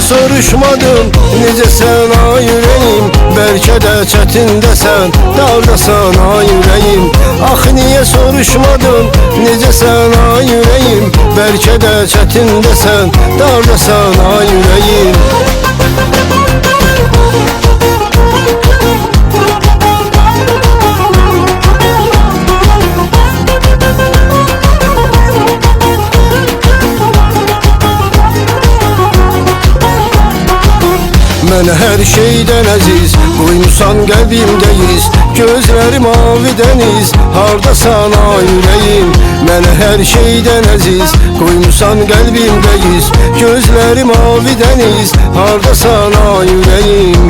soruşmadım necə sən ay ürəyim, bəlkə də çətindəsən, dardasan ay ürəyim. Ax niyə soruşmadım necə sən ay ürəyim, bəlkə də çətindəsən, dardasan ay ürəyim. Mən hər şeydən əziz qoymusan qəlbimdə iz, gözləri mavi dəniz, hardasan ay ürəyim. Mən hər şeydən əziz qoymusan qəlbimdə iz, gözləri mavi dəniz, hardasan ay ürəyim.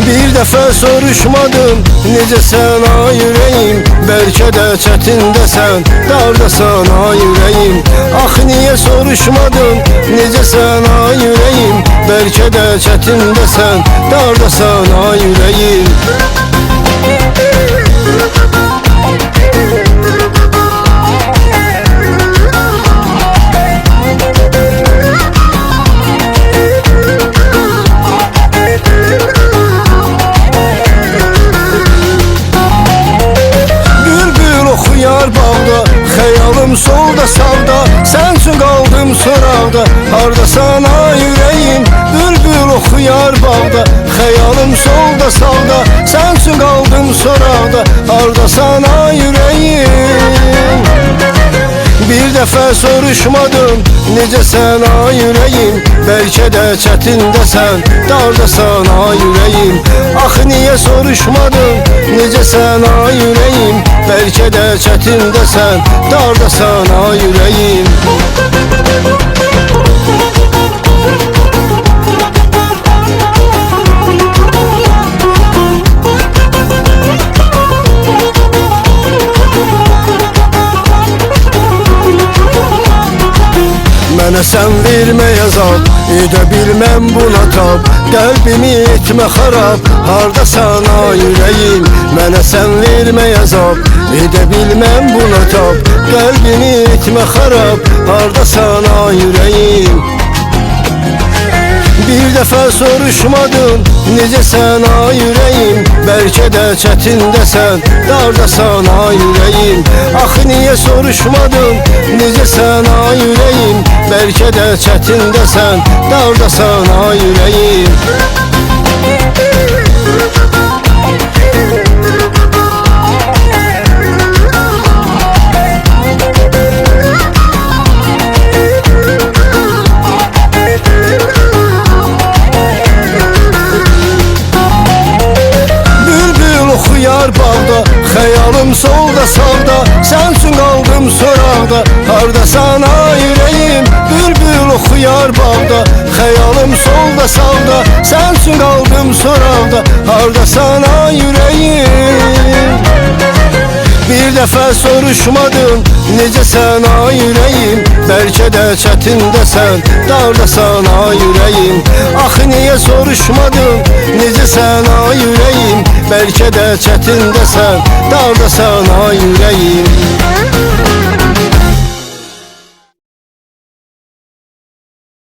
Bir dəfə soruşmadım necə sən ay ürəyim, bəlkə də çətindəsən, dardasan ay ürəyim. Ax niyə soruşmadım necə sən ay ürəyim, bəlkə də çətindəsən, dardasan ay ürəyim. Oxuyar bağda, xəyalım solda sağda, sən üçün qaldım soraqda, hardasan ay ürəyim. Bülbül oxuyar bağda, xəyalım solda sağda, sən üçün qaldım soraqda, hardasan ay ürəyim. Bir dəfə soruşmadım necə sən ay ürəyim, bəlkə də çətindəsən, dardasan ay ürəyim. Ax niyə soruşmadım necə sən ay ürəyim, bəlkə də çətindəsən, dardasan ay ürəyim. Mənə sən vermə yazab, edə bilməm buna tab, qəlbimi etmə xarab, hardasan ay ürəyim. Mənə sən vermə yazab, edə bilməm buna tab, qəlbimi etmə xarab, hardasan ay ürəyim. Bir dəfə soruşmadım necə sən ay ürəyim, bəlkə də çətindəsən, dardasan ay ürəyim. Ax niyə soruşmadım necə sən ay ürəyim, bəlkə də çətindəsən, dardasan ay ürəyim. Oxuyar bağda, xəyalım solda sağda, sən üçün qaldım soraqda, hardasan ay ürəyim. Bülbül oxuyar bağda, xəyalım solda sağda, sən üçün qaldım soraqda, hardasan ay ürəyim. Bir dəfə soruşmadım necə sən ay ürəyim, bəlkə də çətindəsən, dardasan ay ürəyim. Ax niyə soruşmadım necə sən ay ürəyim, bəlkə də çətindəsən, dardasan ay ürəyim.